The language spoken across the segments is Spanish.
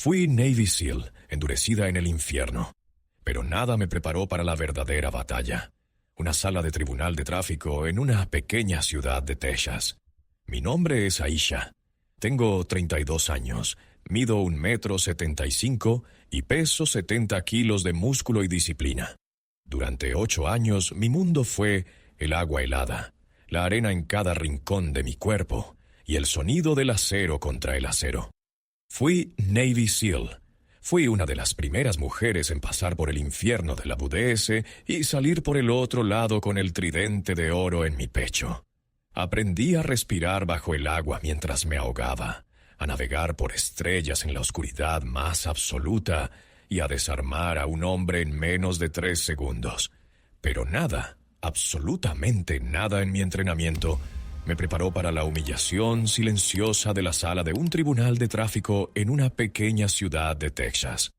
Fui Navy SEAL, endurecida en el infierno. Pero nada me preparó para la verdadera batalla. Una sala de tribunal de tráfico en una pequeña ciudad de Texas. Mi nombre es Aisha. Tengo 32 años, mido 1,75 m y peso 70 kilos de músculo y disciplina. Durante 8 años mi mundo fue el agua helada, la arena en cada rincón de mi cuerpo y el sonido del acero contra el acero. Fui Navy SEAL. Fui una de las primeras mujeres en pasar por el infierno de la BUD/S y salir por el otro lado con el tridente de oro en mi pecho. Aprendí a respirar bajo el agua mientras me ahogaba, a navegar por estrellas en la oscuridad más absoluta y a desarmar a un hombre en menos de 3 segundos. Pero nada, absolutamente nada en mi entrenamiento me preparó para la humillación silenciosa de la sala de un tribunal de tráfico en una pequeña ciudad de Texas.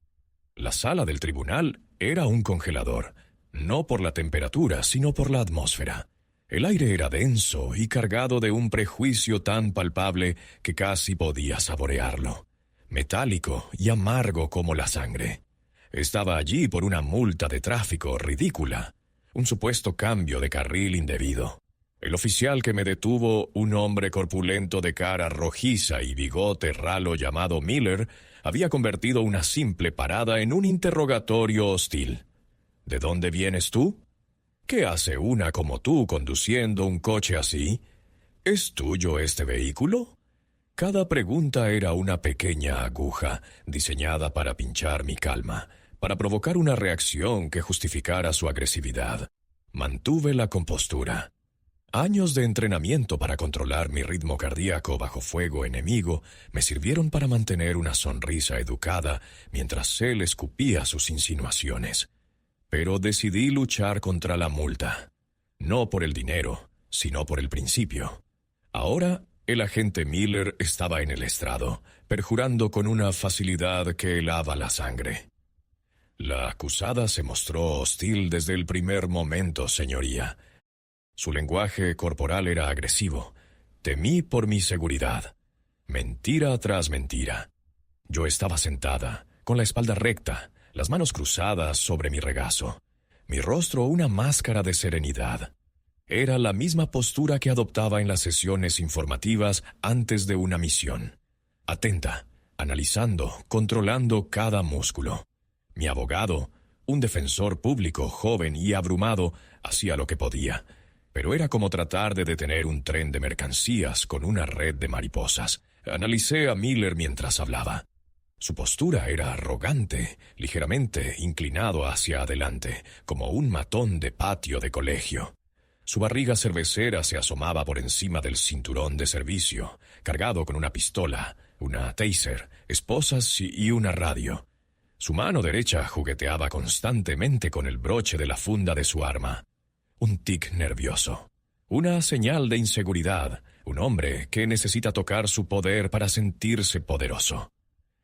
La sala del tribunal era un congelador, no por la temperatura, sino por la atmósfera. El aire era denso y cargado de un prejuicio tan palpable que casi podía saborearlo. Metálico y amargo como la sangre. Estaba allí por una multa de tráfico ridícula, un supuesto cambio de carril indebido. El oficial que me detuvo, un hombre corpulento de cara rojiza y bigote ralo llamado Miller, había convertido una simple parada en un interrogatorio hostil. ¿De dónde vienes tú? ¿Qué hace una como tú conduciendo un coche así? ¿Es tuyo este vehículo? Cada pregunta era una pequeña aguja diseñada para pinchar mi calma, para provocar una reacción que justificara su agresividad. Mantuve la compostura. Años de entrenamiento para controlar mi ritmo cardíaco bajo fuego enemigo me sirvieron para mantener una sonrisa educada mientras él escupía sus insinuaciones. Pero decidí luchar contra la multa. No por el dinero, sino por el principio. Ahora, el agente Miller estaba en el estrado, perjurando con una facilidad que helaba la sangre. La acusada se mostró hostil desde el primer momento, señoría. Su lenguaje corporal era agresivo. Temí por mi seguridad. Mentira tras mentira. Yo estaba sentada, con la espalda recta, las manos cruzadas sobre mi regazo. Mi rostro una máscara de serenidad. Era la misma postura que adoptaba en las sesiones informativas antes de una misión. Atenta, analizando, controlando cada músculo. Mi abogado, un defensor público joven y abrumado, hacía lo que podía. Pero era como tratar de detener un tren de mercancías con una red de mariposas. Analicé a Miller mientras hablaba. Su postura era arrogante, ligeramente inclinado hacia adelante, como un matón de patio de colegio. Su barriga cervecera se asomaba por encima del cinturón de servicio, cargado con una pistola, una taser, esposas y una radio. Su mano derecha jugueteaba constantemente con el broche de la funda de su arma. Un tic nervioso. Una señal de inseguridad. Un hombre que necesita tocar su poder para sentirse poderoso.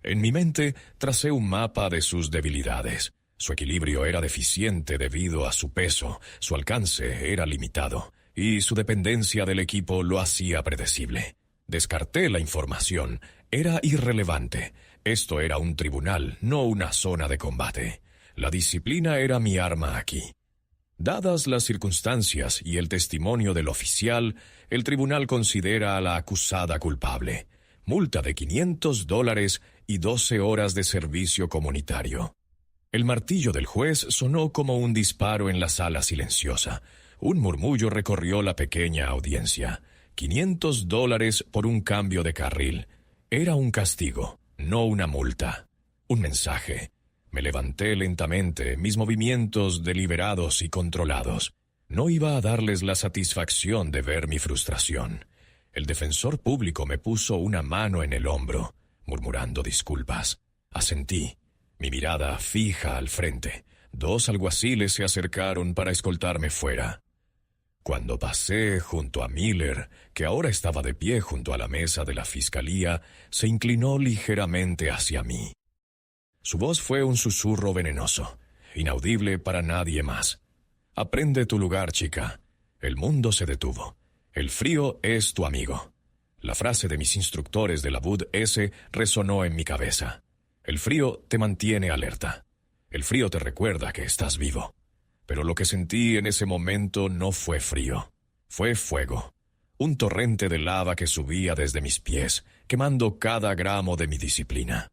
En mi mente tracé un mapa de sus debilidades. Su equilibrio era deficiente debido a su peso, su alcance era limitado, y su dependencia del equipo lo hacía predecible. Descarté la información. Era irrelevante. Esto era un tribunal, no una zona de combate. La disciplina era mi arma aquí. Dadas las circunstancias y el testimonio del oficial, el tribunal considera a la acusada culpable. Multa de $500 y 12 horas de servicio comunitario. El martillo del juez sonó como un disparo en la sala silenciosa. Un murmullo recorrió la pequeña audiencia. $500 por un cambio de carril. Era un castigo, no una multa. Un mensaje. Me levanté lentamente, mis movimientos deliberados y controlados. No iba a darles la satisfacción de ver mi frustración. El defensor público me puso una mano en el hombro, murmurando disculpas. Asentí, mi mirada fija al frente. 2 alguaciles se acercaron para escoltarme fuera. Cuando pasé junto a Miller, que ahora estaba de pie junto a la mesa de la fiscalía, se inclinó ligeramente hacia mí. Su voz fue un susurro venenoso, inaudible para nadie más. «Aprende tu lugar, chica». El mundo se detuvo. «El frío es tu amigo». La frase de mis instructores de la BUD/S resonó en mi cabeza. El frío te mantiene alerta. El frío te recuerda que estás vivo. Pero lo que sentí en ese momento no fue frío. Fue fuego. Un torrente de lava que subía desde mis pies, quemando cada gramo de mi disciplina.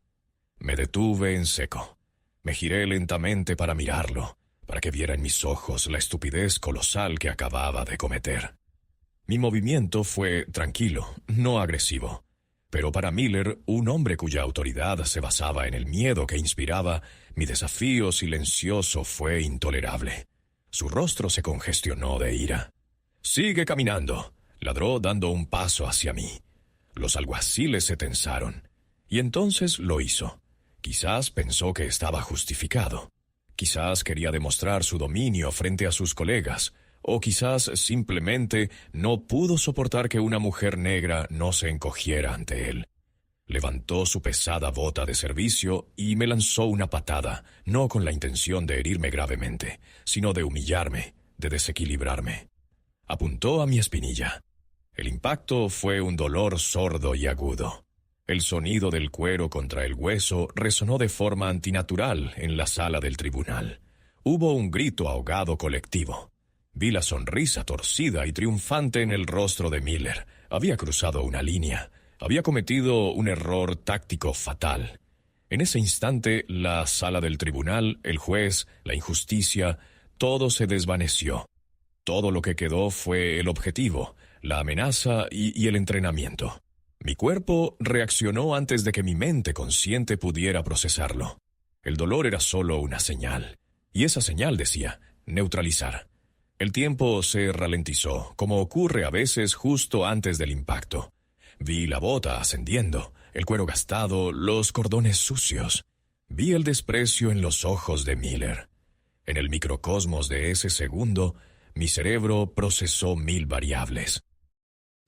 Me detuve en seco. Me giré lentamente para mirarlo, para que viera en mis ojos la estupidez colosal que acababa de cometer. Mi movimiento fue tranquilo, no agresivo. Pero para Miller, un hombre cuya autoridad se basaba en el miedo que inspiraba, mi desafío silencioso fue intolerable. Su rostro se congestionó de ira. «Sigue caminando», ladró dando un paso hacia mí. Los alguaciles se tensaron. Y entonces lo hizo. Quizás pensó que estaba justificado. Quizás quería demostrar su dominio frente a sus colegas. O quizás simplemente no pudo soportar que una mujer negra no se encogiera ante él. Levantó su pesada bota de servicio y me lanzó una patada, no con la intención de herirme gravemente, sino de humillarme, de desequilibrarme. Apuntó a mi espinilla. El impacto fue un dolor sordo y agudo. El sonido del cuero contra el hueso resonó de forma antinatural en la sala del tribunal. Hubo un grito ahogado colectivo. Vi la sonrisa torcida y triunfante en el rostro de Miller. Había cruzado una línea. Había cometido un error táctico fatal. En ese instante, la sala del tribunal, el juez, la injusticia, todo se desvaneció. Todo lo que quedó fue el objetivo, la amenaza y el entrenamiento. Mi cuerpo reaccionó antes de que mi mente consciente pudiera procesarlo. El dolor era solo una señal. Y esa señal decía, neutralizar. El tiempo se ralentizó, como ocurre a veces justo antes del impacto. Vi la bota ascendiendo, el cuero gastado, los cordones sucios. Vi el desprecio en los ojos de Miller. En el microcosmos de ese segundo, mi cerebro procesó 1000 variables.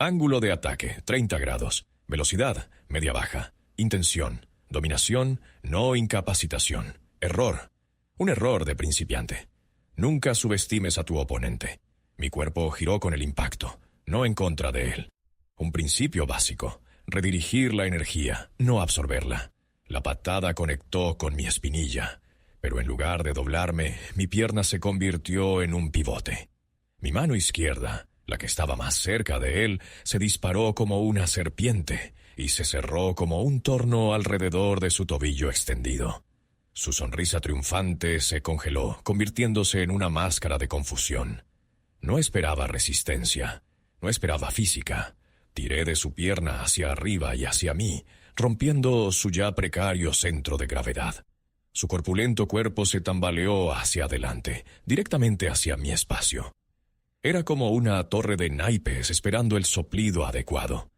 Ángulo de ataque, 30 grados. Velocidad, media baja. Intención, dominación, no incapacitación. Error. Un error de principiante. Nunca subestimes a tu oponente. Mi cuerpo giró con el impacto, no en contra de él. Un principio básico, redirigir la energía, no absorberla. La patada conectó con mi espinilla, pero en lugar de doblarme, mi pierna se convirtió en un pivote. Mi mano izquierda, la que estaba más cerca de él, se disparó como una serpiente y se cerró como un torno alrededor de su tobillo extendido. Su sonrisa triunfante se congeló, convirtiéndose en una máscara de confusión. No esperaba resistencia, no esperaba física. Tiré de su pierna hacia arriba y hacia mí, rompiendo su ya precario centro de gravedad. Su corpulento cuerpo se tambaleó hacia adelante, directamente hacia mi espacio. Era como una torre de naipes esperando el soplido adecuado.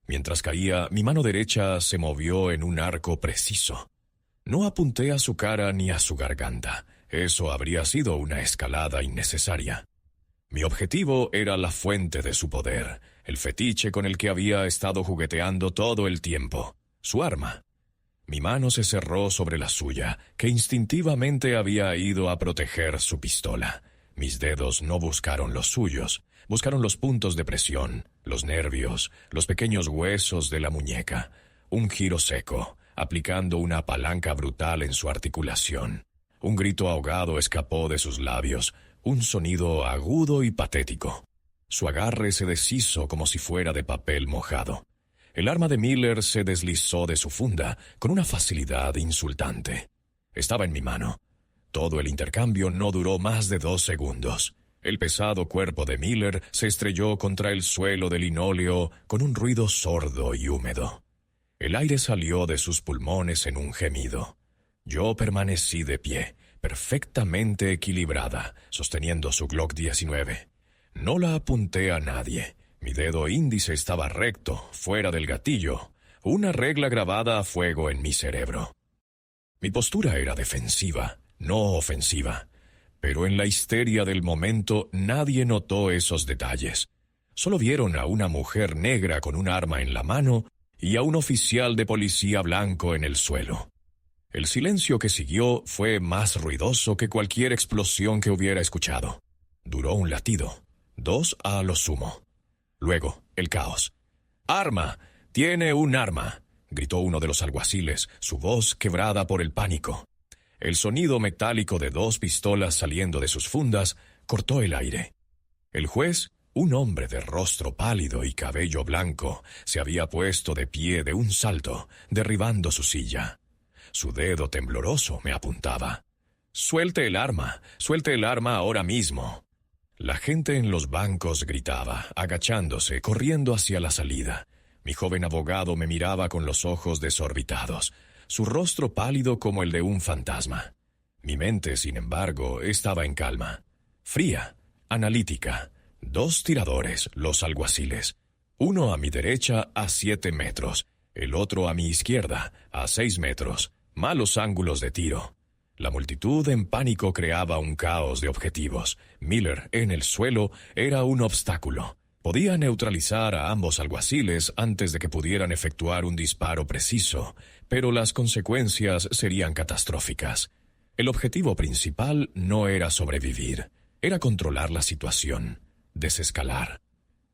Mientras caía, mi mano derecha se movió en un arco preciso. No apunté a su cara ni a su garganta. Eso habría sido una escalada innecesaria. Mi objetivo era la fuente de su poder, el fetiche con el que había estado jugueteando todo el tiempo, su arma. Mi mano se cerró sobre la suya, que instintivamente había ido a proteger su pistola. Mis dedos no buscaron los suyos, buscaron los puntos de presión, los nervios, los pequeños huesos de la muñeca. Un giro seco, aplicando una palanca brutal en su articulación. Un grito ahogado escapó de sus labios, un sonido agudo y patético. Su agarre se deshizo como si fuera de papel mojado. El arma de Miller se deslizó de su funda con una facilidad insultante. Estaba en mi mano. Todo el intercambio no duró más de 2 segundos. El pesado cuerpo de Miller se estrelló contra el suelo de linóleo con un ruido sordo y húmedo. El aire salió de sus pulmones en un gemido. Yo permanecí de pie, perfectamente equilibrada, sosteniendo su Glock 19. No la apunté a nadie. Mi dedo índice estaba recto, fuera del gatillo, una regla grabada a fuego en mi cerebro. Mi postura era defensiva, no ofensiva, pero en la histeria del momento nadie notó esos detalles. Solo vieron a una mujer negra con un arma en la mano y a un oficial de policía blanco en el suelo. El silencio que siguió fue más ruidoso que cualquier explosión que hubiera escuchado. Duró un latido, 2 a lo sumo. Luego, el caos. «¡Arma! ¡Tiene un arma!», gritó uno de los alguaciles, su voz quebrada por el pánico. El sonido metálico de 2 pistolas saliendo de sus fundas cortó el aire. El juez, un hombre de rostro pálido y cabello blanco, se había puesto de pie de un salto, derribando su silla. Su dedo tembloroso me apuntaba. «Suelte el arma ahora mismo». La gente en los bancos gritaba, agachándose, corriendo hacia la salida. Mi joven abogado me miraba con los ojos desorbitados, su rostro pálido como el de un fantasma. Mi mente, sin embargo, estaba en calma, fría, analítica. 2 tiradores, los alguaciles. Uno a mi derecha a 7 metros, el otro a mi izquierda a 6 metros. Malos ángulos de tiro. La multitud en pánico creaba un caos de objetivos. Miller, en el suelo, era un obstáculo. Podía neutralizar a ambos alguaciles antes de que pudieran efectuar un disparo preciso, pero las consecuencias serían catastróficas. El objetivo principal no era sobrevivir, era controlar la situación, desescalar.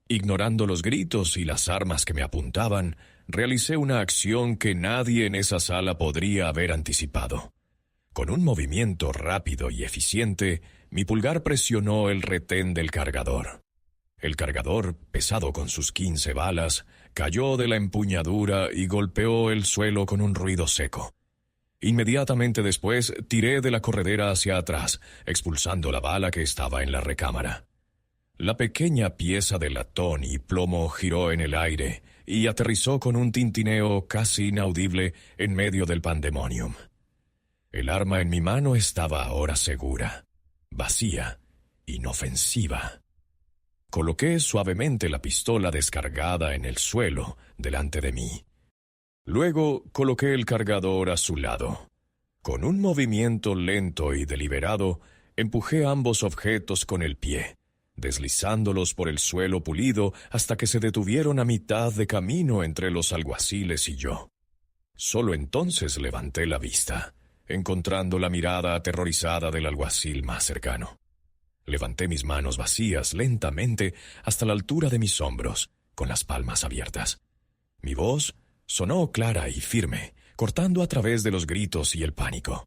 Ignorando los gritos y las armas que me apuntaban, realicé una acción que nadie en esa sala podría haber anticipado. Con un movimiento rápido y eficiente, mi pulgar presionó el retén del cargador. El cargador, pesado con sus 15 balas, cayó de la empuñadura y golpeó el suelo con un ruido seco. Inmediatamente después, tiré de la corredera hacia atrás, expulsando la bala que estaba en la recámara. La pequeña pieza de latón y plomo giró en el aire y aterrizó con un tintineo casi inaudible en medio del pandemonium. El arma en mi mano estaba ahora segura, vacía, inofensiva. Coloqué suavemente la pistola descargada en el suelo delante de mí. Luego coloqué el cargador a su lado. Con un movimiento lento y deliberado, empujé ambos objetos con el pie, deslizándolos por el suelo pulido hasta que se detuvieron a mitad de camino entre los alguaciles y yo. Solo entonces levanté la vista, encontrando la mirada aterrorizada del alguacil más cercano. Levanté mis manos vacías lentamente hasta la altura de mis hombros, con las palmas abiertas. Mi voz sonó clara y firme, cortando a través de los gritos y el pánico.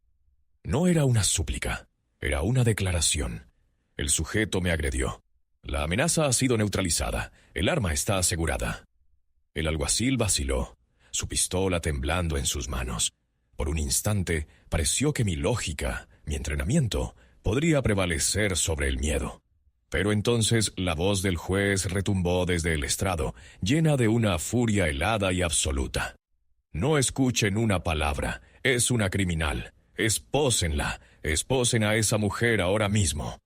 No era una súplica, era una declaración. El sujeto me agredió. La amenaza ha sido neutralizada. El arma está asegurada. El alguacil vaciló, su pistola temblando en sus manos. Por un instante pareció que mi lógica, mi entrenamiento, podría prevalecer sobre el miedo. Pero entonces la voz del juez retumbó desde el estrado, llena de una furia helada y absoluta. «No escuchen una palabra. Es una criminal. Espósenla. Esposen a esa mujer ahora mismo».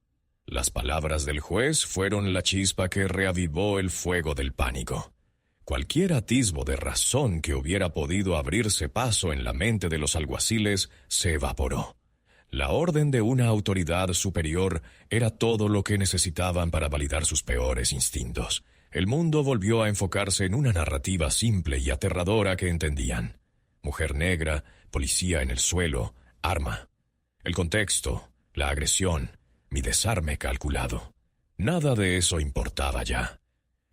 Las palabras del juez fueron la chispa que reavivó el fuego del pánico. Cualquier atisbo de razón que hubiera podido abrirse paso en la mente de los alguaciles se evaporó. La orden de una autoridad superior era todo lo que necesitaban para validar sus peores instintos. El mundo volvió a enfocarse en una narrativa simple y aterradora que entendían. Mujer negra, policía en el suelo, arma. El contexto, la agresión, mi desarme calculado. Nada de eso importaba ya.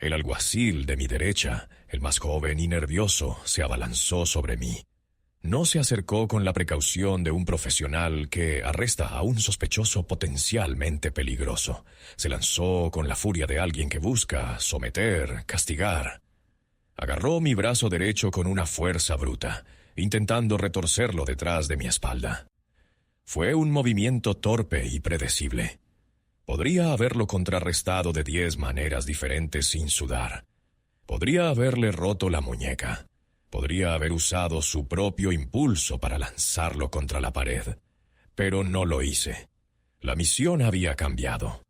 El alguacil de mi derecha, el más joven y nervioso, se abalanzó sobre mí. No se acercó con la precaución de un profesional que arresta a un sospechoso potencialmente peligroso. Se lanzó con la furia de alguien que busca someter, castigar. Agarró mi brazo derecho con una fuerza bruta, intentando retorcerlo detrás de mi espalda. Fue un movimiento torpe y predecible. Podría haberlo contrarrestado de 10 maneras diferentes sin sudar. Podría haberle roto la muñeca. Podría haber usado su propio impulso para lanzarlo contra la pared. Pero no lo hice. La misión había cambiado.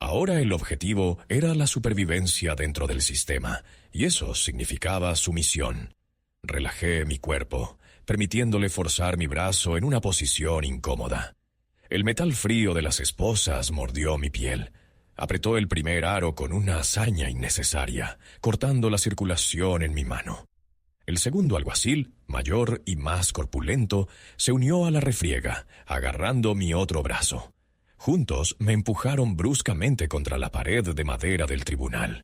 Ahora el objetivo era la supervivencia dentro del sistema, y eso significaba sumisión. Relajé mi cuerpo, permitiéndole forzar mi brazo en una posición incómoda. El metal frío de las esposas mordió mi piel. Apretó el primer aro con una hazaña innecesaria, cortando la circulación en mi mano. El segundo alguacil, mayor y más corpulento, se unió a la refriega, agarrando mi otro brazo. Juntos me empujaron bruscamente contra la pared de madera del tribunal.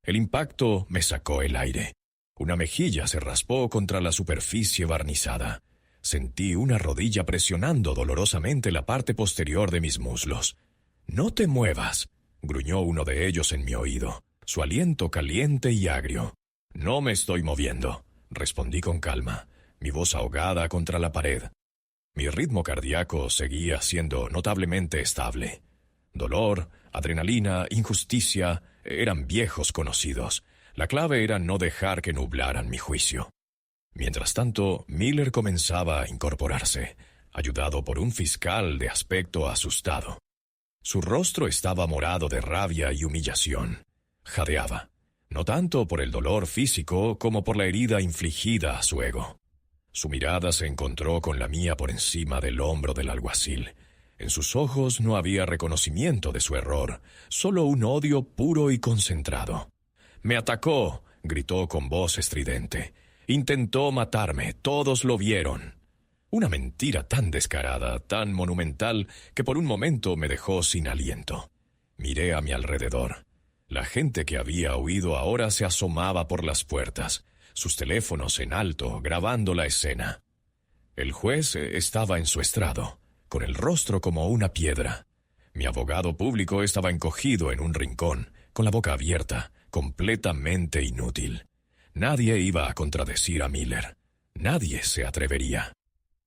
El impacto me sacó el aire. Una mejilla se raspó contra la superficie barnizada. Sentí una rodilla presionando dolorosamente la parte posterior de mis muslos. «No te muevas», gruñó uno de ellos en mi oído, su aliento caliente y agrio. «No me estoy moviendo», respondí con calma, mi voz ahogada contra la pared. Mi ritmo cardíaco seguía siendo notablemente estable. Dolor, adrenalina, injusticia eran viejos conocidos. La clave era no dejar que nublaran mi juicio. Mientras tanto, Miller comenzaba a incorporarse, ayudado por un fiscal de aspecto asustado. Su rostro estaba morado de rabia y humillación. Jadeaba, no tanto por el dolor físico como por la herida infligida a su ego. Su mirada se encontró con la mía por encima del hombro del alguacil. En sus ojos no había reconocimiento de su error, solo un odio puro y concentrado. «Me atacó», gritó con voz estridente. «Intentó matarme, todos lo vieron». Una mentira tan descarada, tan monumental, que por un momento me dejó sin aliento. Miré a mi alrededor. La gente que había huido ahora se asomaba por las puertas, sus teléfonos en alto, grabando la escena. El juez estaba en su estrado, con el rostro como una piedra. Mi abogado público estaba encogido en un rincón, con la boca abierta, completamente inútil. Nadie iba a contradecir a Miller. Nadie se atrevería.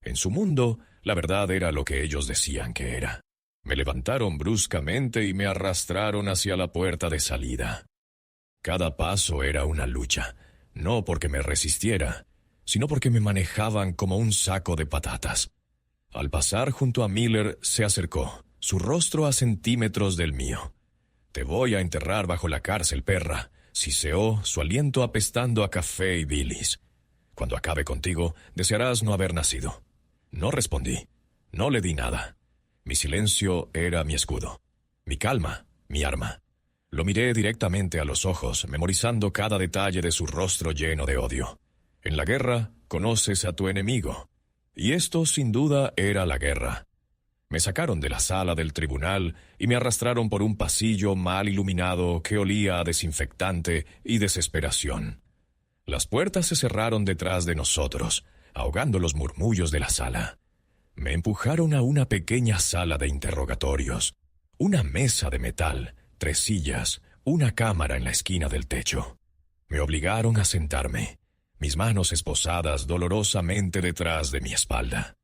En su mundo, la verdad era lo que ellos decían que era. Me levantaron bruscamente y me arrastraron hacia la puerta de salida. Cada paso era una lucha, no porque me resistiera, sino porque me manejaban como un saco de patatas. Al pasar junto a Miller, se acercó, su rostro a centímetros del mío. «Te voy a enterrar bajo la cárcel, perra», siseó, su aliento apestando a café y bilis. «Cuando acabe contigo, desearás no haber nacido». No respondí. No le di nada. Mi silencio era mi escudo. Mi calma, mi arma. Lo miré directamente a los ojos, memorizando cada detalle de su rostro lleno de odio. En la guerra, conoces a tu enemigo. Y esto, sin duda, era la guerra. Me sacaron de la sala del tribunal y me arrastraron por un pasillo mal iluminado que olía a desinfectante y desesperación. Las puertas se cerraron detrás de nosotros, ahogando los murmullos de la sala. Me empujaron a una pequeña sala de interrogatorios. Una mesa de metal, 3 sillas, una cámara en la esquina del techo. Me obligaron a sentarme, mis manos esposadas dolorosamente detrás de mi espalda.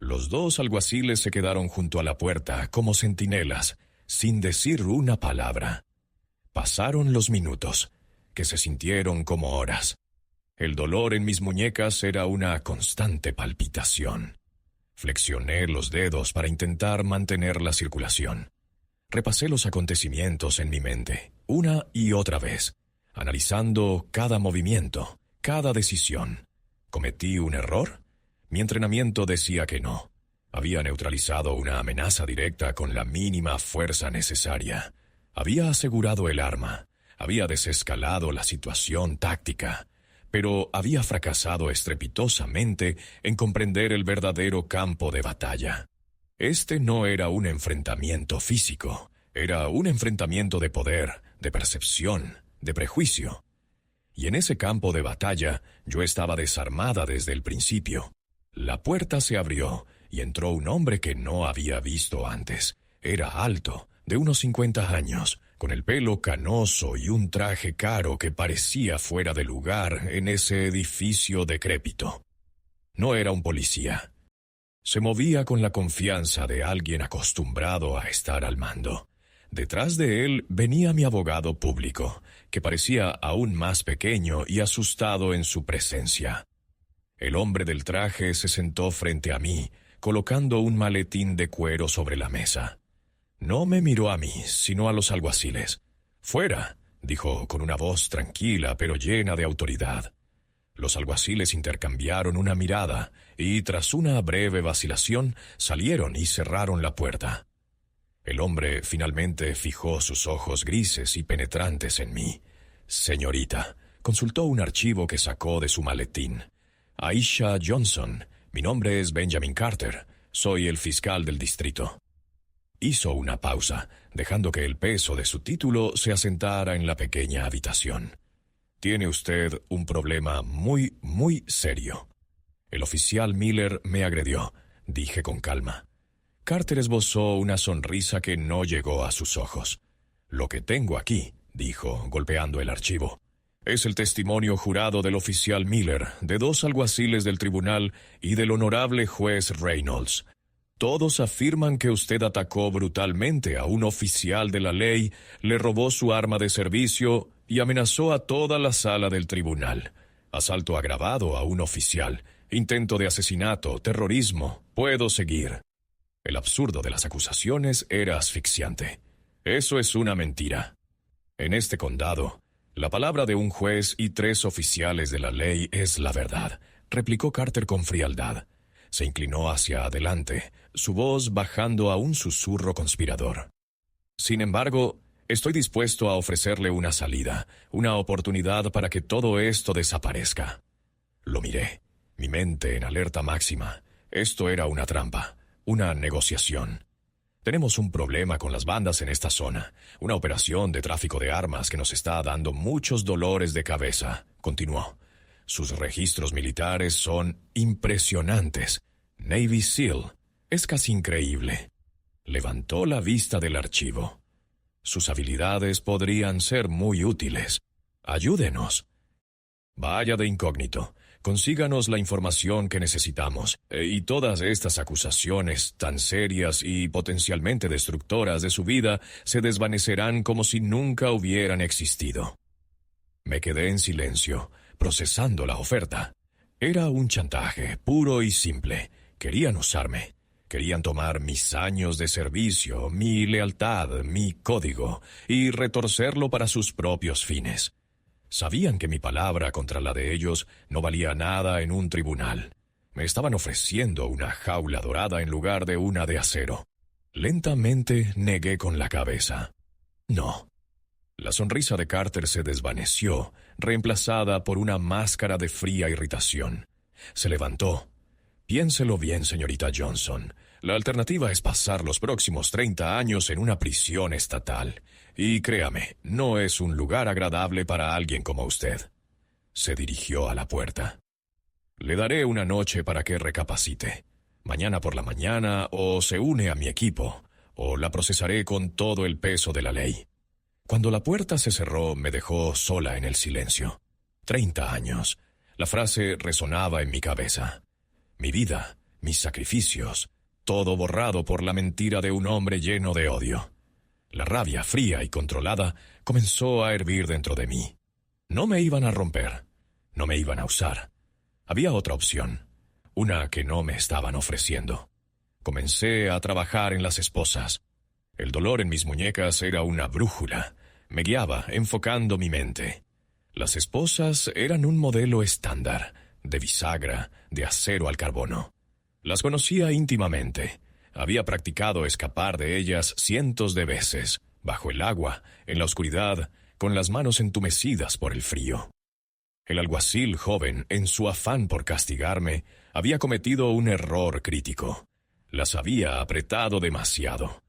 Los 2 alguaciles se quedaron junto a la puerta como centinelas, sin decir una palabra. Pasaron los minutos, que se sintieron como horas. El dolor en mis muñecas era una constante palpitación. Flexioné los dedos para intentar mantener la circulación. Repasé los acontecimientos en mi mente, una y otra vez, analizando cada movimiento, cada decisión. ¿Cometí un error? Mi entrenamiento decía que no. Había neutralizado una amenaza directa con la mínima fuerza necesaria. Había asegurado el arma. Había desescalado la situación táctica. Pero había fracasado estrepitosamente en comprender el verdadero campo de batalla. Este no era un enfrentamiento físico, era un enfrentamiento de poder, de percepción, de prejuicio. Y en ese campo de batalla yo estaba desarmada desde el principio. La puerta se abrió y entró un hombre que no había visto antes. Era alto, de unos 50 años, con el pelo canoso y un traje caro que parecía fuera de lugar en ese edificio decrépito. No era un policía. Se movía con la confianza de alguien acostumbrado a estar al mando. Detrás de él venía mi abogado público, que parecía aún más pequeño y asustado en su presencia. El hombre del traje se sentó frente a mí, colocando un maletín de cuero sobre la mesa. No me miró a mí, sino a los alguaciles. «Fuera», dijo con una voz tranquila pero llena de autoridad. Los alguaciles intercambiaron una mirada y, tras una breve vacilación, salieron y cerraron la puerta. El hombre finalmente fijó sus ojos grises y penetrantes en mí. «Señorita», consultó un archivo que sacó de su maletín. «Aisha Johnson, mi nombre es Benjamin Carter, soy el fiscal del distrito». Hizo una pausa, dejando que el peso de su título se asentara en la pequeña habitación. tiene usted un problema muy, muy serio. El oficial Miller me agredió, dije con calma. Carter esbozó una sonrisa que no llegó a sus ojos. Lo que tengo aquí, dijo, golpeando el archivo, es el testimonio jurado del oficial Miller, de 2 alguaciles del tribunal y del honorable juez Reynolds. Todos afirman que usted atacó brutalmente a un oficial de la ley, le robó su arma de servicio y amenazó a toda la sala del tribunal. Asalto agravado a un oficial, intento de asesinato, terrorismo. Puedo seguir. El absurdo de las acusaciones era asfixiante. Eso es una mentira. En este condado, la palabra de un juez y 3 oficiales de la ley es la verdad, replicó Carter con frialdad. Se inclinó hacia adelante, su voz bajando a un susurro conspirador. Sin embargo, estoy dispuesto a ofrecerle una salida, una oportunidad para que todo esto desaparezca. Lo miré, mi mente en alerta máxima. Esto era una trampa, una negociación. Tenemos un problema con las bandas en esta zona, una operación de tráfico de armas que nos está dando muchos dolores de cabeza, continuó. Sus registros militares son impresionantes. Navy SEAL. Es casi increíble. Levantó la vista del archivo. Sus habilidades podrían ser muy útiles. Ayúdenos. Vaya de incógnito. Consíganos la información que necesitamos, y todas estas acusaciones tan serias y potencialmente destructoras de su vida se desvanecerán como si nunca hubieran existido. Me quedé en silencio, procesando la oferta. Era un chantaje, puro y simple. Querían usarme. Querían tomar mis años de servicio, mi lealtad, mi código, y retorcerlo para sus propios fines. Sabían que mi palabra contra la de ellos no valía nada en un tribunal. Me estaban ofreciendo una jaula dorada en lugar de una de acero. Lentamente negué con la cabeza. No. La sonrisa de Carter se desvaneció, reemplazada por una máscara de fría irritación. Se levantó. Piénselo bien, señorita Johnson. La alternativa es pasar los próximos 30 años en una prisión estatal. Y créame, no es un lugar agradable para alguien como usted. Se dirigió a la puerta. Le daré una noche para que recapacite. Mañana por la mañana o se une a mi equipo, o la procesaré con todo el peso de la ley. Cuando la puerta se cerró, me dejó sola en el silencio. 30 años. La frase resonaba en mi cabeza. Mi vida, mis sacrificios, todo borrado por la mentira de un hombre lleno de odio. La rabia fría y controlada comenzó a hervir dentro de mí. No me iban a romper, no me iban a usar. Había otra opción, una que no me estaban ofreciendo. Comencé a trabajar en las esposas. El dolor en mis muñecas era una brújula. Me guiaba, enfocando mi mente. Las esposas eran un modelo estándar, de bisagra, de acero al carbono. Las conocía íntimamente. Había practicado escapar de ellas cientos de veces, bajo el agua, en la oscuridad, con las manos entumecidas por el frío. El alguacil joven, en su afán por castigarme, había cometido un error crítico. Las había apretado demasiado.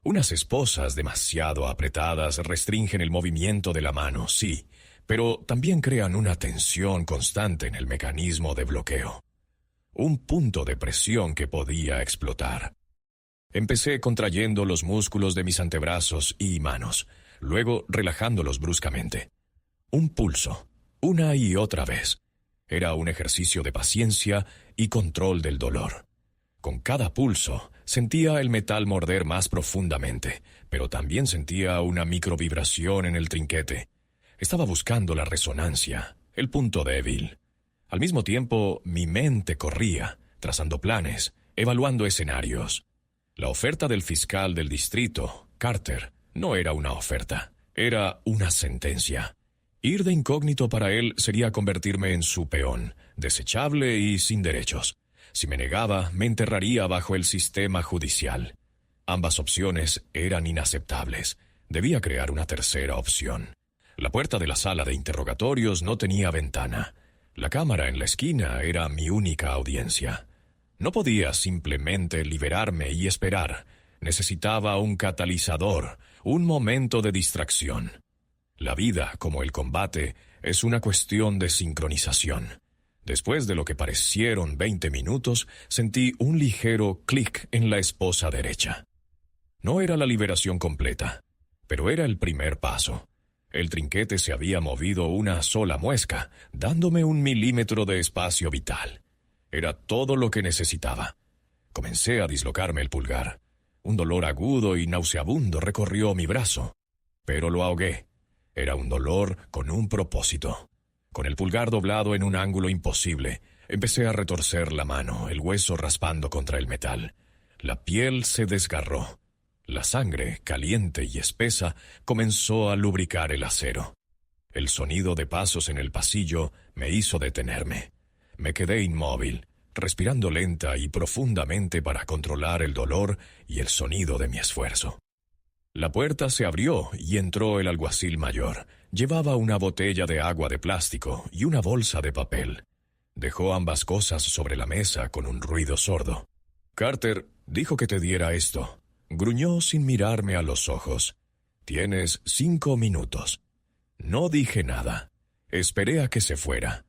Unas esposas demasiado apretadas restringen el movimiento de la mano, sí, pero también crean una tensión constante en el mecanismo de bloqueo. Un punto de presión que podía explotar. Empecé contrayendo los músculos de mis antebrazos y manos, luego relajándolos bruscamente. Un pulso, una y otra vez. Era un ejercicio de paciencia y control del dolor. Con cada pulso, sentía el metal morder más profundamente, pero también sentía una microvibración en el trinquete. Estaba buscando la resonancia, el punto débil. Al mismo tiempo, mi mente corría, trazando planes, evaluando escenarios. La oferta del fiscal del distrito, Carter, no era una oferta, era una sentencia. Ir de incógnito para él sería convertirme en su peón, desechable y sin derechos. Si me negaba, me enterraría bajo el sistema judicial. Ambas opciones eran inaceptables. Debía crear una tercera opción. La puerta de la sala de interrogatorios no tenía ventana. La cámara en la esquina era mi única audiencia. No podía simplemente liberarme y esperar. Necesitaba un catalizador, un momento de distracción. La vida, como el combate, Es una cuestión de sincronización. Después de lo que parecieron 20 minutos, sentí un ligero clic en la esposa derecha. No era la liberación completa, pero era el primer paso. El trinquete se había movido una sola muesca, dándome 1 milímetro de espacio vital. Era todo lo que necesitaba. Comencé a dislocarme el pulgar. Un dolor agudo y nauseabundo recorrió mi brazo, pero lo ahogué. Era un dolor con un propósito. Con el pulgar doblado en un ángulo imposible, empecé a retorcer la mano, el hueso raspando contra el metal. La piel se desgarró. La sangre, caliente y espesa, comenzó a lubricar el acero. El sonido de pasos en el pasillo me hizo detenerme. Me quedé inmóvil, respirando lenta y profundamente para controlar el dolor y el sonido de mi esfuerzo. La puerta se abrió y entró el alguacil mayor. Llevaba una botella de agua de plástico y una bolsa de papel. Dejó ambas cosas sobre la mesa con un ruido sordo. «Carter dijo que te diera esto», gruñó sin mirarme a los ojos. «Tienes 5 minutos». No dije nada. Esperé a que se fuera.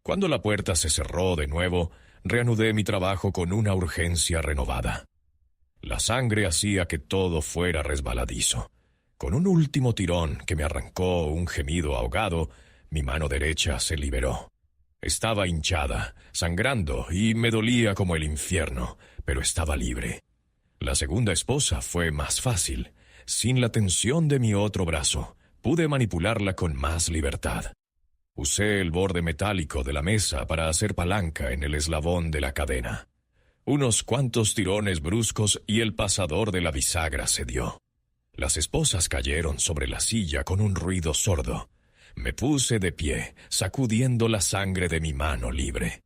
Cuando la puerta se cerró de nuevo, reanudé mi trabajo con una urgencia renovada. La sangre hacía que todo fuera resbaladizo. Con un último tirón que me arrancó un gemido ahogado, mi mano derecha se liberó. Estaba hinchada, sangrando y me dolía como el infierno, pero estaba libre. La segunda esposa fue más fácil. Sin la tensión de mi otro brazo, pude manipularla con más libertad. Usé el borde metálico de la mesa para hacer palanca en el eslabón de la cadena. Unos cuantos tirones bruscos y el pasador de la bisagra cedió. Las esposas cayeron sobre la silla con un ruido sordo. Me puse de pie, sacudiendo la sangre de mi mano libre.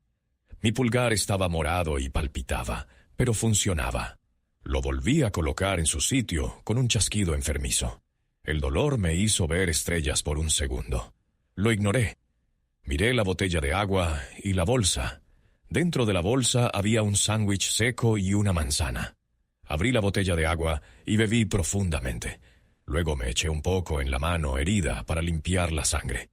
Mi pulgar estaba morado y palpitaba, pero funcionaba. Lo volví a colocar en su sitio con un chasquido enfermizo. El dolor me hizo ver estrellas por un segundo. Lo ignoré. Miré la botella de agua y la bolsa. Dentro de la bolsa había un sándwich seco y una manzana. Abrí la botella de agua y bebí profundamente. Luego me eché un poco en la mano herida para limpiar la sangre.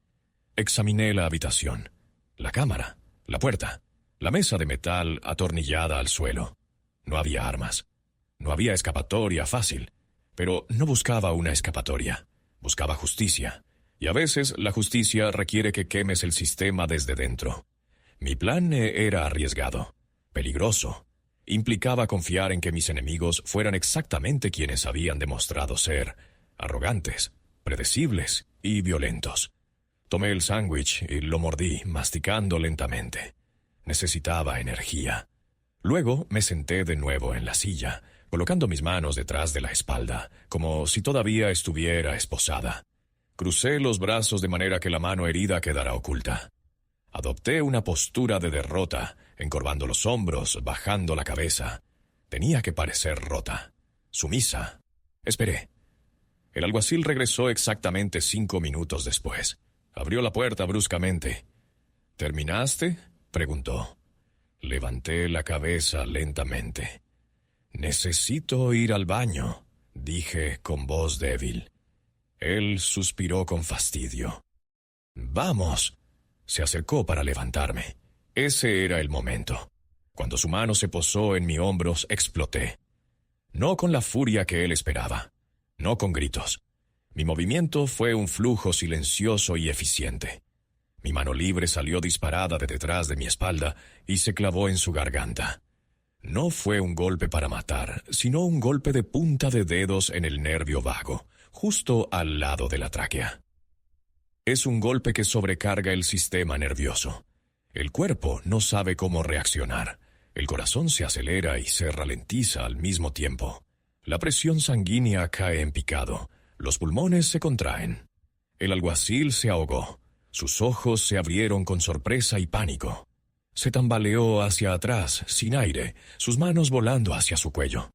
Examiné la habitación, la cámara, la puerta, la mesa de metal atornillada al suelo. No había armas. No había escapatoria fácil. Pero no buscaba una escapatoria. Buscaba justicia. Y a veces la justicia requiere que quemes el sistema desde dentro. Mi plan era arriesgado, peligroso. Implicaba confiar en que mis enemigos fueran exactamente quienes habían demostrado ser: arrogantes, predecibles y violentos. Tomé el sándwich y lo mordí, masticando lentamente. Necesitaba energía. Luego me senté de nuevo en la silla, colocando mis manos detrás de la espalda, como si todavía estuviera esposada. Crucé los brazos de manera que la mano herida quedara oculta. Adopté una postura de derrota, encorvando los hombros, bajando la cabeza. Tenía que parecer rota, sumisa. Esperé. El alguacil regresó exactamente 5 minutos después. Abrió la puerta bruscamente. «¿Terminaste?», preguntó. Levanté la cabeza lentamente. «Necesito ir al baño», dije con voz débil. Él suspiró con fastidio. «Vamos». Se acercó para levantarme. Ese era el momento. Cuando su mano se posó en mis hombros, exploté. No con la furia que él esperaba. No con gritos. Mi movimiento fue un flujo silencioso y eficiente. Mi mano libre salió disparada de detrás de mi espalda y se clavó en su garganta. No fue un golpe para matar, sino un golpe de punta de dedos en el nervio vago, justo al lado de la tráquea. Es un golpe que sobrecarga el sistema nervioso. El cuerpo no sabe cómo reaccionar. El corazón se acelera y se ralentiza al mismo tiempo. La presión sanguínea cae en picado. Los pulmones se contraen. El alguacil se ahogó. Sus ojos se abrieron con sorpresa y pánico. Se tambaleó hacia atrás, sin aire, sus manos volando hacia su cuello.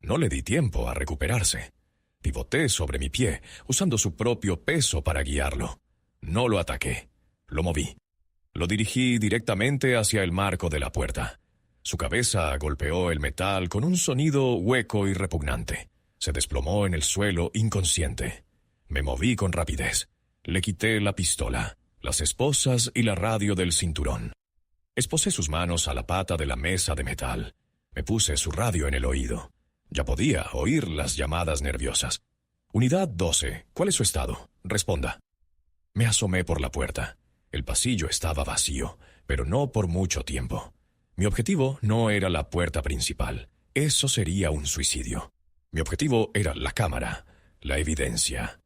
No le di tiempo a recuperarse. Pivoté sobre mi pie, usando su propio peso para guiarlo. No lo ataqué. Lo moví. Lo dirigí directamente hacia el marco de la puerta. Su cabeza golpeó el metal con un sonido hueco y repugnante. Se desplomó en el suelo inconsciente. Me moví con rapidez. Le quité la pistola. las esposas y la radio del cinturón. Esposé sus manos a la pata de la mesa de metal. Me puse su radio en el oído. Ya podía oír las llamadas nerviosas. Unidad 12, ¿cuál es su estado? Responda. Me asomé por la puerta. El pasillo estaba vacío, pero no por mucho tiempo. Mi objetivo no era la puerta principal. Eso sería un suicidio. Mi objetivo era la cámara, la evidencia.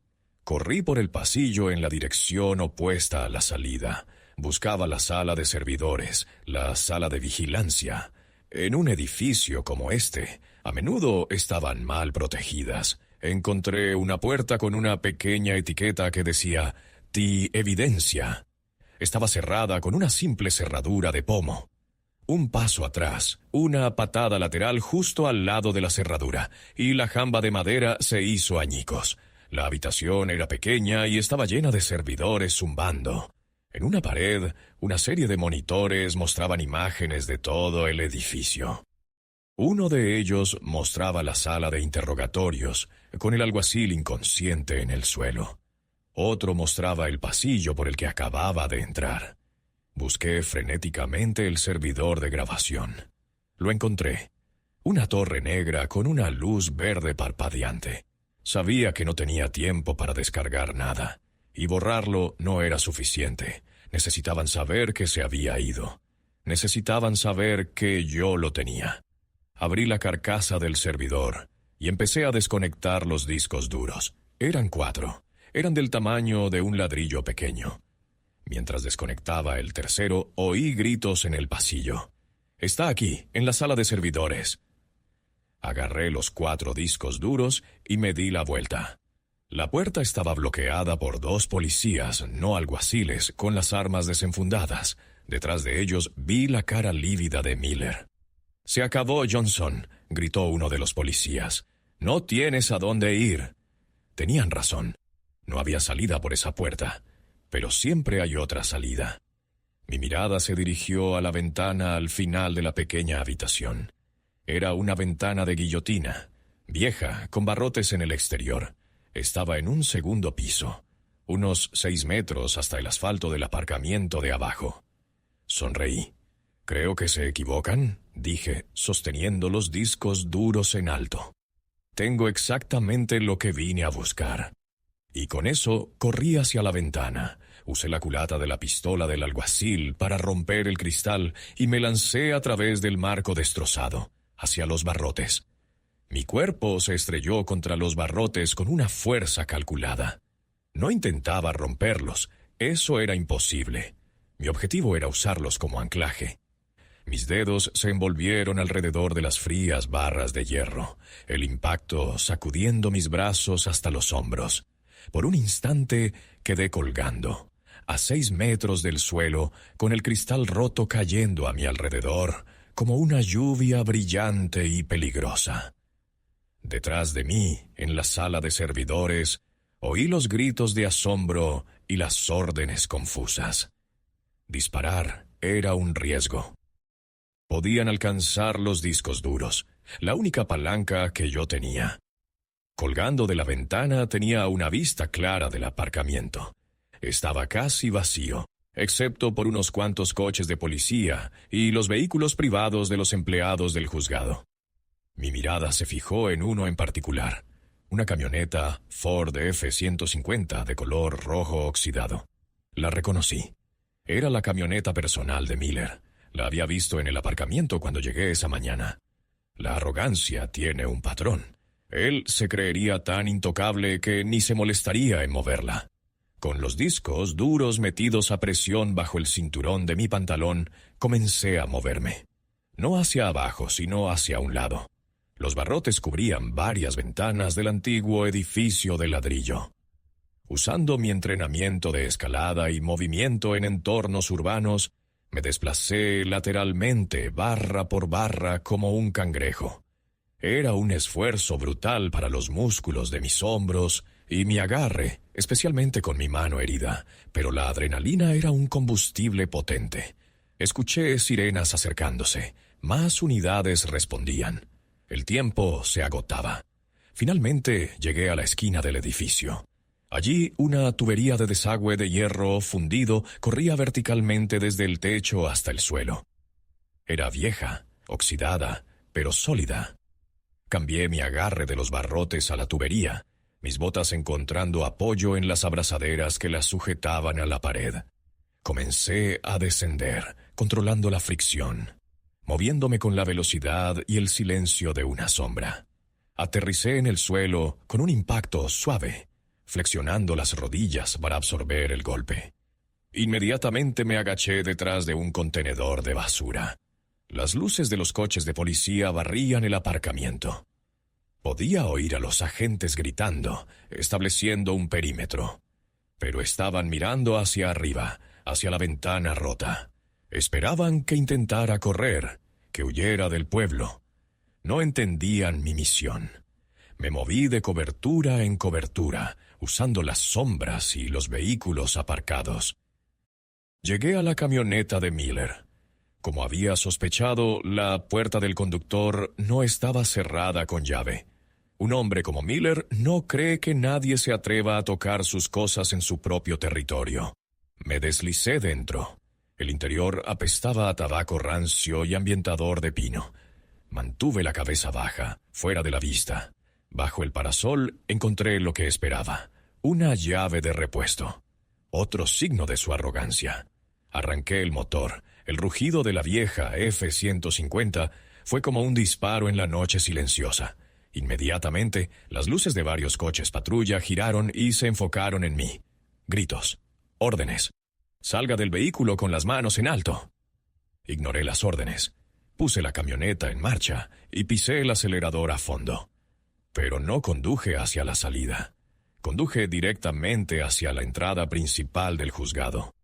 Corrí por el pasillo en la dirección opuesta a la salida. Buscaba la sala de servidores, la sala de vigilancia. En un edificio como este, a menudo estaban mal protegidas. Encontré una puerta con una pequeña etiqueta que decía «Ti evidencia». Estaba cerrada con una simple cerradura de pomo. Un paso atrás, una patada lateral justo al lado de la cerradura, y la jamba de madera se hizo añicos. La habitación era pequeña y estaba llena de servidores zumbando. En una pared, una serie de monitores mostraban imágenes de todo el edificio. Uno de ellos mostraba la sala de interrogatorios, con el alguacil inconsciente en el suelo. Otro mostraba el pasillo por el que acababa de entrar. Busqué frenéticamente el servidor de grabación. Lo encontré. Una torre negra con una luz verde parpadeante. Sabía que no tenía tiempo para descargar nada, y borrarlo no era suficiente. Necesitaban saber que se había ido. Necesitaban saber que yo lo tenía. Abrí la carcasa del servidor y empecé a desconectar los discos duros. Eran 4. Eran del tamaño de un ladrillo pequeño. Mientras desconectaba el tercero, oí gritos en el pasillo. «Está aquí, en la sala de servidores». Agarré los 4 discos duros y me di la vuelta. La puerta estaba bloqueada por 2 policías, no alguaciles, con las armas desenfundadas. Detrás de ellos vi la cara lívida de Miller. «Se acabó, Johnson», gritó uno de los policías. «No tienes a dónde ir». Tenían razón. No había salida por esa puerta, pero siempre hay otra salida. Mi mirada se dirigió a la ventana al final de la pequeña habitación. Era una ventana de guillotina, vieja, con barrotes en el exterior. Estaba en un segundo piso, unos 6 metros hasta el asfalto del aparcamiento de abajo. Sonreí. «Creo que se equivocan», dije, sosteniendo los discos duros en alto. «Tengo exactamente lo que vine a buscar». Y con eso corrí hacia la ventana. Usé la culata de la pistola del alguacil para romper el cristal y me lancé a través del marco destrozado, hacia los barrotes. Mi cuerpo se estrelló contra los barrotes con una fuerza calculada. No intentaba romperlos, eso era imposible. Mi objetivo era usarlos como anclaje. Mis dedos se envolvieron alrededor de las frías barras de hierro, el impacto sacudiendo mis brazos hasta los hombros. Por un instante quedé colgando, a 6 metros del suelo, con el cristal roto cayendo a mi alrededor, como una lluvia brillante y peligrosa. Detrás de mí, en la sala de servidores, oí los gritos de asombro y las órdenes confusas. Disparar era un riesgo. Podían alcanzar los discos duros, la única palanca que yo tenía. Colgando de la ventana tenía una vista clara del aparcamiento. Estaba casi vacío, excepto por unos cuantos coches de policía y los vehículos privados de los empleados del juzgado. Mi mirada se fijó en uno en particular, una camioneta Ford F-150 de color rojo oxidado. La reconocí. Era la camioneta personal de Miller. La había visto en el aparcamiento cuando llegué esa mañana. La arrogancia tiene un patrón. Él se creería tan intocable que ni se molestaría en moverla. Con los discos duros metidos a presión bajo el cinturón de mi pantalón, comencé a moverme. No hacia abajo, sino hacia un lado. Los barrotes cubrían varias ventanas del antiguo edificio de ladrillo. Usando mi entrenamiento de escalada y movimiento en entornos urbanos, me desplacé lateralmente, barra por barra, como un cangrejo. Era un esfuerzo brutal para los músculos de mis hombros y mi agarre, especialmente con mi mano herida, pero la adrenalina era un combustible potente. Escuché sirenas acercándose. Más unidades respondían. El tiempo se agotaba. Finalmente llegué a la esquina del edificio. Allí una tubería de desagüe de hierro fundido corría verticalmente desde el techo hasta el suelo. Era vieja, oxidada, pero sólida. Cambié mi agarre de los barrotes a la tubería, mis botas encontrando apoyo en las abrazaderas que las sujetaban a la pared. Comencé a descender, controlando la fricción, moviéndome con la velocidad y el silencio de una sombra. Aterricé en el suelo con un impacto suave, flexionando las rodillas para absorber el golpe. Inmediatamente me agaché detrás de un contenedor de basura. Las luces de los coches de policía barrían el aparcamiento. Podía oír a los agentes gritando, estableciendo un perímetro. Pero estaban mirando hacia arriba, hacia la ventana rota. Esperaban que intentara correr, que huyera del pueblo. No entendían mi misión. Me moví de cobertura en cobertura, usando las sombras y los vehículos aparcados. Llegué a la camioneta de Miller. Como había sospechado, la puerta del conductor no estaba cerrada con llave. Un hombre como Miller no cree que nadie se atreva a tocar sus cosas en su propio territorio. Me deslicé dentro. El interior apestaba a tabaco rancio y ambientador de pino. Mantuve la cabeza baja, fuera de la vista. Bajo el parasol encontré lo que esperaba: una llave de repuesto. Otro signo de su arrogancia. Arranqué el motor. El rugido de la vieja F-150 fue como un disparo en la noche silenciosa. Inmediatamente, las luces de varios coches patrulla giraron y se enfocaron en mí. Gritos. Órdenes. Salga del vehículo con las manos en alto. Ignoré las órdenes. Puse la camioneta en marcha y pisé el acelerador a fondo. Pero no conduje hacia la salida. Conduje directamente hacia la entrada principal del juzgado.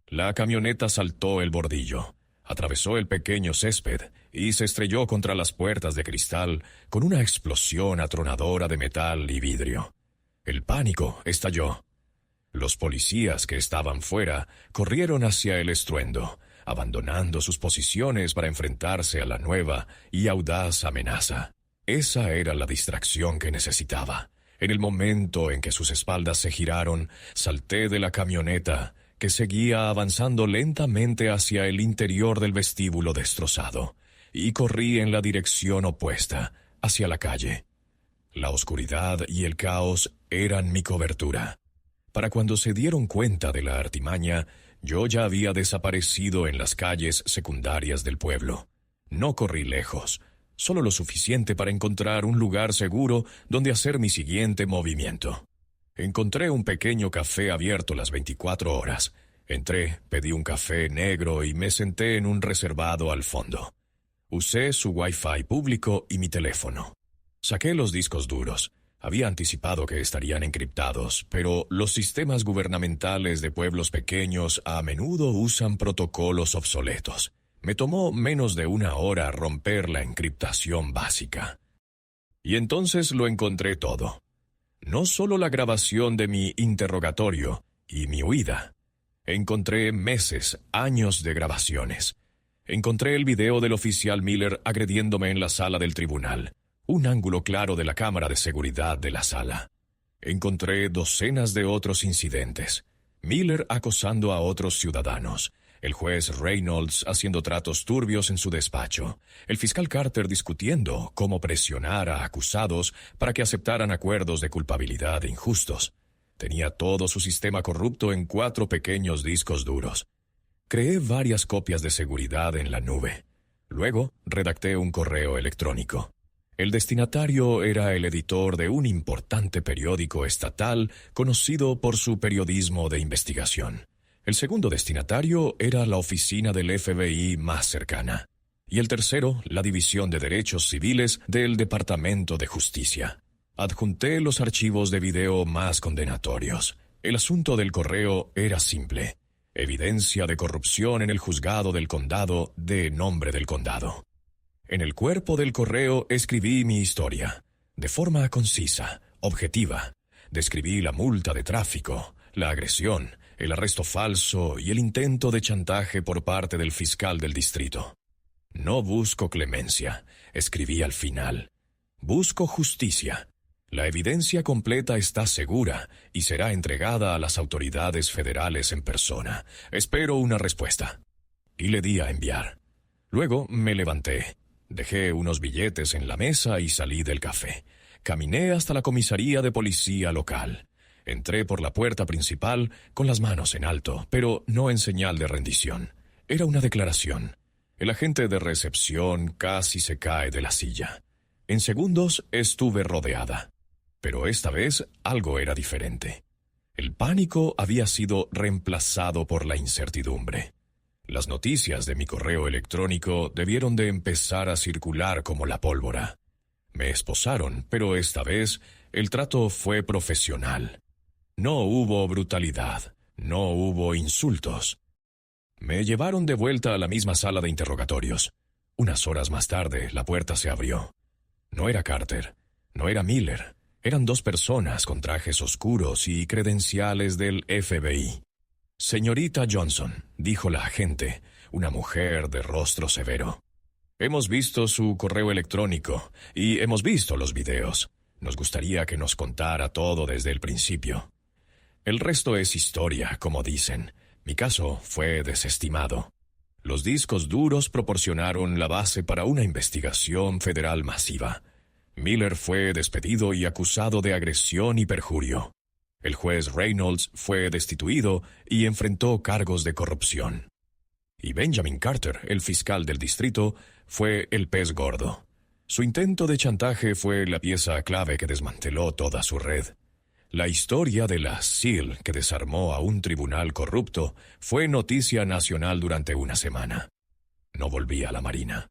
La camioneta saltó el bordillo, atravesó el pequeño césped y se estrelló contra las puertas de cristal con una explosión atronadora de metal y vidrio. El pánico estalló. Los policías que estaban fuera corrieron hacia el estruendo, abandonando sus posiciones para enfrentarse a la nueva y audaz amenaza. Esa era la distracción que necesitaba. En el momento en que sus espaldas se giraron, salté de la camioneta, que seguía avanzando lentamente hacia el interior del vestíbulo destrozado, y corrí en la dirección opuesta, hacia la calle. La oscuridad y el caos eran mi cobertura. Para cuando se dieron cuenta de la artimaña, yo ya había desaparecido en las calles secundarias del pueblo. No corrí lejos, solo lo suficiente para encontrar un lugar seguro donde hacer mi siguiente movimiento. Encontré un pequeño café abierto las 24 horas. Entré, pedí un café negro y me senté en un reservado al fondo. Usé su Wi-Fi público y mi teléfono. Saqué los discos duros. Había anticipado que estarían encriptados, pero los sistemas gubernamentales de pueblos pequeños a menudo usan protocolos obsoletos. Me tomó menos de una hora romper la encriptación básica. Y entonces lo encontré todo. No solo la grabación de mi interrogatorio y mi huida. Encontré meses, años de grabaciones. Encontré el video del oficial Miller agrediéndome en la sala del tribunal. Un ángulo claro de la cámara de seguridad de la sala. Encontré docenas de otros incidentes. Miller acosando a otros ciudadanos. El juez Reynolds haciendo tratos turbios en su despacho. El fiscal Carter discutiendo cómo presionar a acusados para que aceptaran acuerdos de culpabilidad injustos. Tenía todo su sistema corrupto en 4 pequeños discos duros. Creé varias copias de seguridad en la nube. Luego redacté un correo electrónico. El destinatario era el editor de un importante periódico estatal conocido por su periodismo de investigación. El segundo destinatario era la oficina del FBI más cercana. Y el tercero, la División de Derechos Civiles del Departamento de Justicia. Adjunté los archivos de video más condenatorios. El asunto del correo era simple. Evidencia de corrupción en el juzgado del condado de nombre del condado. En el cuerpo del correo escribí mi historia. De forma concisa, objetiva. Describí la multa de tráfico, la agresión, el arresto falso y el intento de chantaje por parte del fiscal del distrito. No busco clemencia, escribí al final. Busco justicia. La evidencia completa está segura y será entregada a las autoridades federales en persona. Espero una respuesta. Y le di a enviar. Luego me levanté. Dejé unos billetes en la mesa y salí del café. Caminé hasta la comisaría de policía local. Entré por la puerta principal con las manos en alto, pero no en señal de rendición. Era una declaración. El agente de recepción casi se cae de la silla. En segundos estuve rodeada. Pero esta vez algo era diferente. El pánico había sido reemplazado por la incertidumbre. Las noticias de mi correo electrónico debieron de empezar a circular como la pólvora. Me esposaron, pero esta vez el trato fue profesional. No hubo brutalidad, no hubo insultos. Me llevaron de vuelta a la misma sala de interrogatorios. Unas horas más tarde, la puerta se abrió. No era Carter, no era Miller. Eran dos personas con trajes oscuros y credenciales del FBI. «Señorita Johnson», dijo la agente, una mujer de rostro severo. «Hemos visto su correo electrónico y hemos visto los videos. Nos gustaría que nos contara todo desde el principio. El resto es historia, como dicen. Mi caso fue desestimado. Los discos duros proporcionaron la base para una investigación federal masiva. Miller fue despedido y acusado de agresión y perjurio. El juez Reynolds fue destituido y enfrentó cargos de corrupción. Y Benjamin Carter, el fiscal del distrito, fue el pez gordo. Su intento de chantaje fue la pieza clave que desmanteló toda su red. La historia de la SEAL que desarmó a un tribunal corrupto fue noticia nacional durante una semana. No volví a la Marina.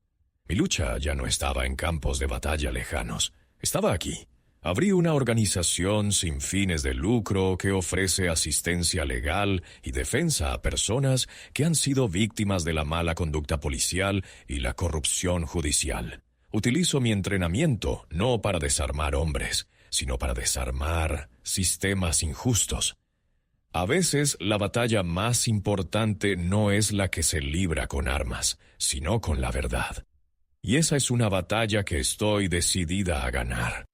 Mi lucha ya no estaba en campos de batalla lejanos. Estaba aquí. Abrí una organización sin fines de lucro que ofrece asistencia legal y defensa a personas que han sido víctimas de la mala conducta policial y la corrupción judicial. Utilizo mi entrenamiento no para desarmar hombres, sino para desarmar sistemas injustos. A veces la batalla más importante no es la que se libra con armas, sino con la verdad. Y esa es una batalla que estoy decidida a ganar.